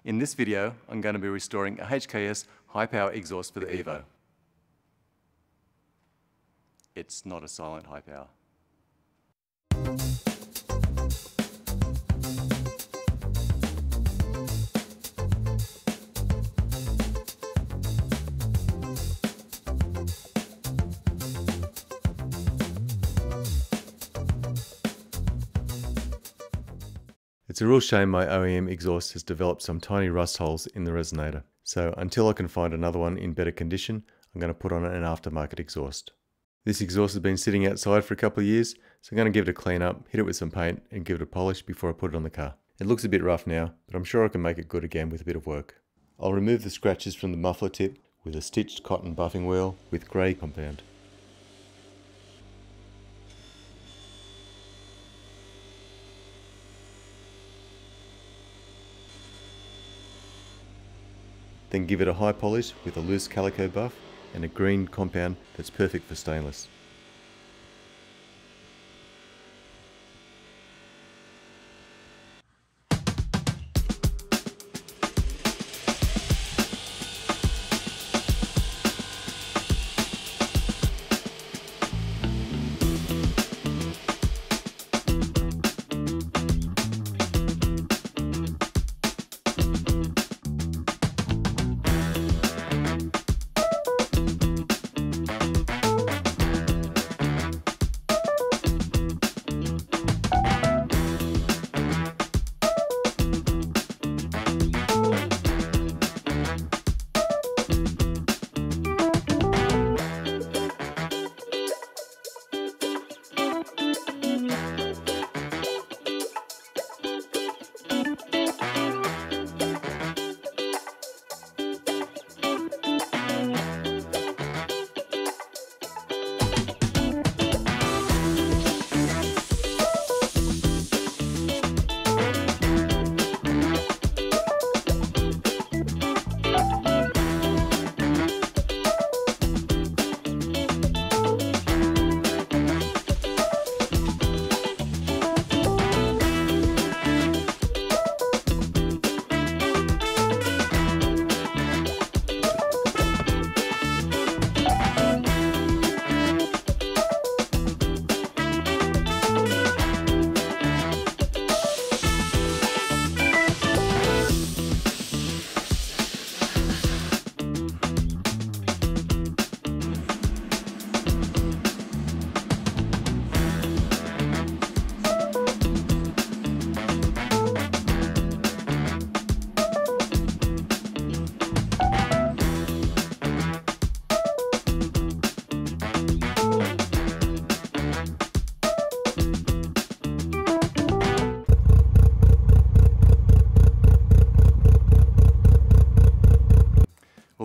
In this video, I'm going to be restoring a HKS Hi Power exhaust for the Evo. It's not a silent high power. It's a real shame my OEM exhaust has developed some tiny rust holes in the resonator. So until I can find another one in better condition, I'm going to put on an aftermarket exhaust. This exhaust has been sitting outside for a couple of years, so I'm going to give it a clean up, hit it with some paint and give it a polish before I put it on the car. It looks a bit rough now, but I'm sure I can make it good again with a bit of work. I'll remove the scratches from the muffler tip with a stitched cotton buffing wheel with grey compound. Then give it a high polish with a loose calico buff and a green compound that's perfect for stainless.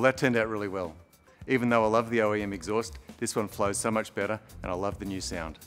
Well, that turned out really well. Even though I love the OEM exhaust, this one flows so much better and I love the new sound.